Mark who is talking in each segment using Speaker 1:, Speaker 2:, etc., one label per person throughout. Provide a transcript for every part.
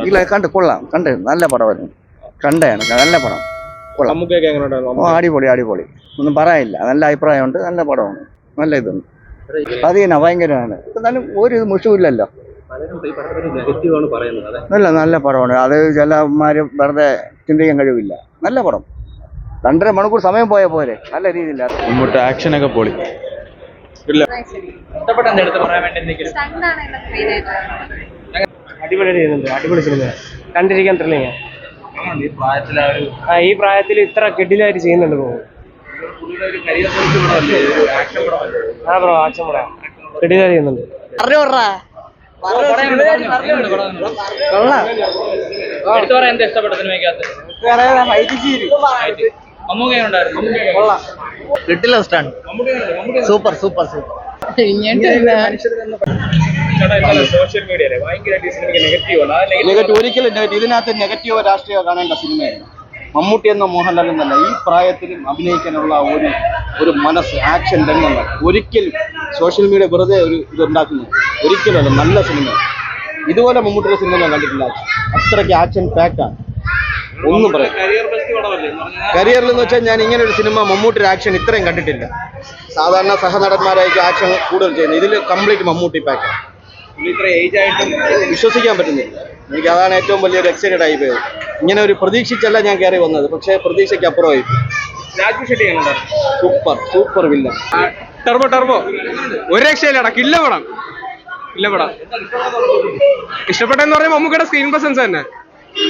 Speaker 1: ഇല്ല കണ്ട് കൊള്ളാം കണ്ട് നല്ല പടമായിരുന്നു കണ്ടാണ് നല്ല പടം കൊള്ളാം അടിപൊളി അടിപൊളി ഒന്നും പറയാനില്ല നല്ല അഭിപ്രായമുണ്ട് നല്ല പടമാണ് നല്ല ഇതുണ്ട് അത് തന്നെ ഭയങ്കരമാണ് എന്നാലും ഒരു മുഷുമില്ലല്ലോ നല്ല നല്ല പടമാണ് അത് ചിലമാര് വെറുതെ ചിന്തിക്കാൻ കഴിവില്ല നല്ല പടം 2.5 മണിക്കൂർ സമയം പോയ പോലെ നല്ല രീതിയില്ല
Speaker 2: മുമ്പോട്ട് ആക്ഷനൊക്കെ പൊളി
Speaker 3: അടിപൊളി ചെയ്യുന്നുണ്ട് അടിപൊളി സിനിമ കണ്ടിരിക്കാൻ ത്രില്ലിങ് ഈ പ്രായത്തിൽ ഇത്ര കെഡിലായിട്ട് ചെയ്യുന്നുണ്ട് ബ്രോ ആക്ഷൻ പടം കെഡിലായിട്ട് ചെയ്യുന്നുണ്ട്
Speaker 1: സൂപ്പർ സൂപ്പർ സൂപ്പർ ഒരിക്കലും ഇതിനകത്ത് നെഗറ്റീവ് രാഷ്ട്രീയം കാണേണ്ട സിനിമയാണ് മമ്മൂട്ടി എന്ന മോഹൻലാൽ എന്നല്ല ഈ പ്രായത്തിലും അഭിനയിക്കാനുള്ള ഒരു മനസ്സ് ആക്ഷൻ രംഗങ്ങൾ ഒരിക്കലും സോഷ്യൽ മീഡിയ വെറുതെ ഒരു ഇതുണ്ടാക്കുന്നു ഒരിക്കലല്ല നല്ല സിനിമ ഇതുപോലെ മമ്മൂട്ടിയുടെ സിനിമ ഞാൻ കണ്ടിട്ടില്ല അത്രയ്ക്ക് ആക്ഷൻ പാക്കാണ് ഒന്നും പറയാം കരിയറിൽ എന്ന് വെച്ചാൽ ഞാൻ ഇങ്ങനെ ഒരു സിനിമ മമ്മൂട്ടിയുടെ ആക്ഷൻ ഇത്രയും കണ്ടിട്ടില്ല സാധാരണ സഹനടന്മാരായിരിക്കും ആക്ഷൻ കൂടുതൽ ചെയ്യുന്നത് ഇതിൽ കംപ്ലീറ്റ് മമ്മൂട്ടി പാക്കാണ് ഇത്ര ഏജ് ആയിട്ടും വിശ്വസിക്കാൻ പറ്റുന്നില്ല എനിക്ക് അതാണ് ഏറ്റവും വലിയൊരു എക്സൈറ്റഡ് ആയി പോയത് ഇങ്ങനെ ഒരു പ്രതീക്ഷിച്ചല്ല ഞാൻ കയറി വന്നത് പക്ഷേ പ്രതീക്ഷയ്ക്ക് അപ്പുറമായി
Speaker 3: Raju Shetty
Speaker 1: super super villain
Speaker 3: Turbo ഒരു രക്ഷയില്ലടാ കില്ല പടം ഇഷ്ടപ്പെട്ടെന്ന് പറഞ്ഞാൽ മമ്മൂക്കയുടെ സ്ക്രീൻ പ്രസൻസ് തന്നെ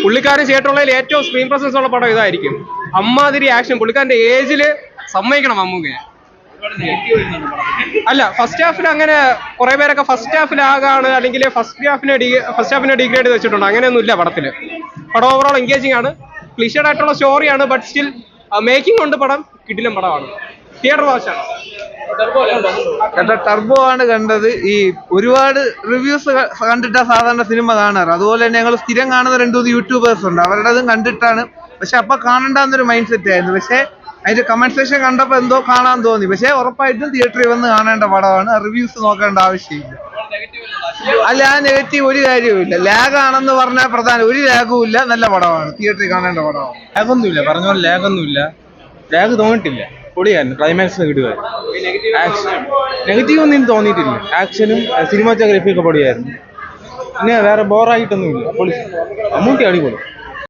Speaker 3: പുള്ളിക്കാരൻ ചെയ്തിട്ടുള്ളതിൽ ഏറ്റവും സ്ക്രീൻ പ്രസൻസ് ഉള്ള പടം ഇതായിരിക്കും അമ്മാതിരി ആക്ഷൻ പുള്ളിക്കാരന്റെ ഏജില് സമ്മതിക്കണം മമ്മൂക്കയെ അല്ല ഫസ്റ്റ് ഹാഫിൽ അങ്ങനെ കുറെ പേരൊക്കെ ഫസ്റ്റ് ഹാഫിലാകാണ് അല്ലെങ്കിൽ ഫസ്റ്റ് ഹാഫിനെ ഡിഗ്രേഡ് ചെയ്ത് വെച്ചിട്ടുണ്ട് അങ്ങനെയൊന്നും ഇല്ല പടത്തില് പടം ഓവറോൾ എൻഗേജിങ് ആണ് ക്ലിഷേഡ് ആയിട്ടുള്ള സ്റ്റോറിയാണ് ബട്ട് സ്റ്റിൽ മേക്കിംഗ് ഉണ്ട് പടം കിടിലം പടമാണ് തിയേറ്റർ വാച്ചാണ്
Speaker 2: ടർബോ ആണ് കണ്ടത് ഈ ഒരുപാട് റിവ്യൂസ് കണ്ടിട്ടാ സാധാരണ സിനിമ കാണാറ് അതുപോലെ തന്നെ ഞങ്ങൾ സ്ഥിരം കാണുന്ന 2-3 യൂട്യൂബേഴ്സ് ഉണ്ട് അവരുടേതും കണ്ടിട്ടാണ് പക്ഷെ അപ്പൊ കാണണ്ടെന്നൊരു മൈൻഡ് സെറ്റ് ആയിരുന്നു പക്ഷെ അതിന്റെ കമന്റ് സെക്ഷൻ കണ്ടപ്പോൾ എന്തോ കാണാൻ തോന്നി പക്ഷെ ഉറപ്പായിട്ടും തിയേറ്ററിൽ വന്ന് കാണേണ്ട പടമാണ് റിവ്യൂസ് നോക്കേണ്ട ആവശ്യമില്ല അല്ല ആ നെഗറ്റീവ് ഒരു കാര്യവുമില്ല ലാഗ് ആണെന്ന് പറഞ്ഞാൽ പ്രധാനം ഒരു ലാഗും ഇല്ല നല്ല പടമാണ് തിയേറ്ററിൽ കാണേണ്ട പടമാണ്
Speaker 4: ലാഗൊന്നുമില്ല പറഞ്ഞ പോലെ ലാഗൊന്നുമില്ല ലാഗ് തോന്നിട്ടില്ല പൊളിയായിരുന്നു ക്ലൈമാക്സ് കിടുവായിരുന്നു നെഗറ്റീവ് ഒന്നും തോന്നിയിട്ടില്ല ആക്ഷനും സിനിമാറ്റോഗ്രാഫി ഒക്കെ പൊളിയായിരുന്നു പിന്നെ വേറെ ബോറായിട്ടൊന്നുമില്ല പൊളി മമ്മൂട്ടി അടിപൊളി